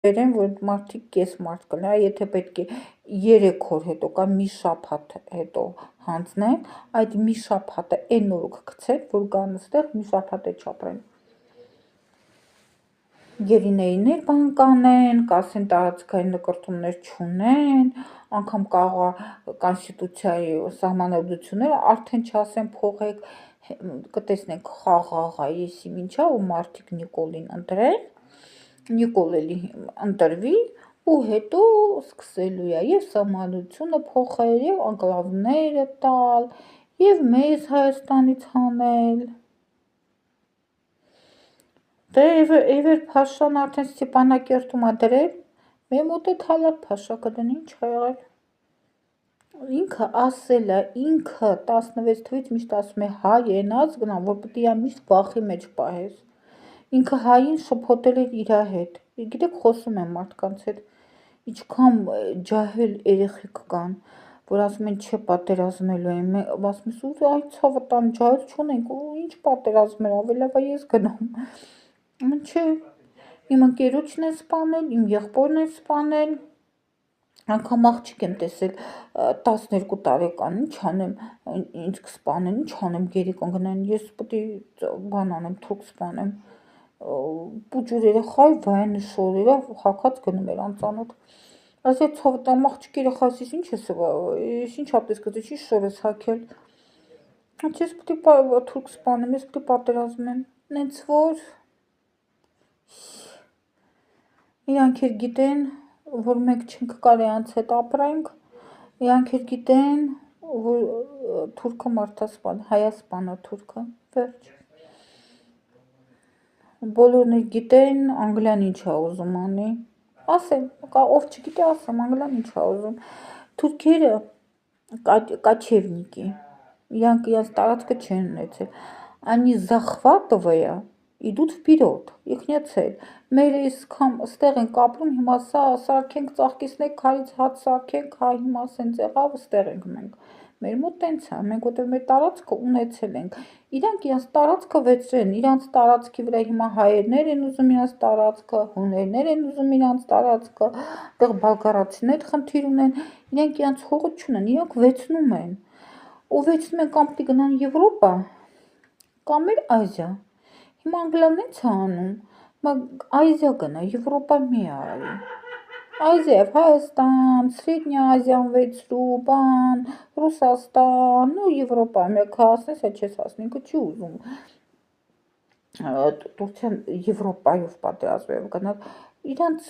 Վերեն, որ մարդիկ կես մարդ կլինի, եթե պետք է 3 օր հետո կամ մի շաբաթ հետո հանձնեն, այդ մի շաբաթը այն օրը կգցեն, որ գան այստեղ մի շաբաթ է չապրեն։ Գերիներիներ բան կանեն, կասեն տարածքային նկրտումներ չունեն, անգամ կարող կոնստիտուցիայի սահմանադրությունները արդեն չասեն փողեք, կտեսնենք խաղաղա եսի մինչա ու մարդիկ Նիկոլին ընտրեն, Նիկոլ էլի ընտրվի ու հետո սկսելու է եւ սահմանադրությունը փոխել եւ անկլավները տալ եւ մեզ Հայաստանից հանել։ Դե Էվեր Փաշան արդեն Ստեփանակերտում ա դրել, մեր մոտ էլ Թալար Փաշա կդնի, ինչ ա եղել։ Ինքը ասել է, ինքը 16 թվականից միշտ ասում է հայ են ազգն, որ պետք է միշտ վախի մեջ պահես։ Ինքը հային շփոթել էր իր հետ։ Գիտեք, խոսում եմ մարդկանց հետ, ինչքան ջահել երեխեք կան, որ ասում են չէ պատերազմելու եմ, ասում ես ու այ ցավը տան ջահել չունենք, ու ինչ պատերազմել, ավելի լավ է ես գնամ։ Չէ, իմ ընկերոջն է սպանել, իմ եղբորն է սպանել, անգամ աղջիկ եմ տեսել 12 տարեկան, ինչ անեմ, ինձ կսպանեն, ինչ անեմ, գերիկան գնան, ես պետք է բան անեմ, թուրք սպանեմ։ Պուջուր երեխա է, վայանը շորերը հակած գնում էր անծանոթ։ Ասել ցավը տամ աղջիկ երեխաս ինչ ես, ինչ ատես կծի, չի շոր ես հակել։ Ես պետք է թուրք սպանեմ, ես պետք է պատերազմեմ։ Նենց որ իրանք էլ գիտեն, որ մենք չենք կարի անց հետ ապրենք, իրանք էլ գիտեն, որ թուրքը մարդասպան, հայասպան է թուրքը, վերջ։ Բոլորն էլ գիտեն, Անգլիան ինչ է ուզում անի։ Ասեմ, ով չգիտի, ասեմ, Անգլիան ինչ է ուզում։ Թուրքերը կաչևնիկի, իրանք իրենց տարածքը չեն ունեցել։ Они захватывая, идут вперед, их нет цель։ Մեր այսքան ստեղ ենք ապրում, հիմա սա սարքենք, ծաղկեցնենք, քարից հաց սարքենք, հա հիմա սենց եղավ, ստեղ ենք մենք։ Մեր մոտ տենց է, մենք որտեղ մեր տարածքը ունեցել ենք։ Իրանք իրենց տարածքը վեցրեն, իրանց տարածքի վրա հիմա հայերներ են ուզում իրենց տարածքը, հուներներ են ուզում իրենց տարածքը, այդտեղ բալկարացիներ խնդիր ունեն, իրենք իրենց հողը չունեն, իրանք վեցնում են։ Ու վեցնում են կամ պիտի գնան Եվրոպա, կամ էլ Ազիա։ Հիմա Անգլիան ինչ է անում, Ազիա գնա, Եվրոպա մի արի։ Ազիա, Հայաստան, Սրեդնյա Ազիան վեցրու, բան, Ռուսաստան, ու Եվրոպա, մեկ հասնես, այդ չես հասնի, ինքը չի ուզում Տուրքիան Եվրոպայով պատերազմով գնալ, իրանց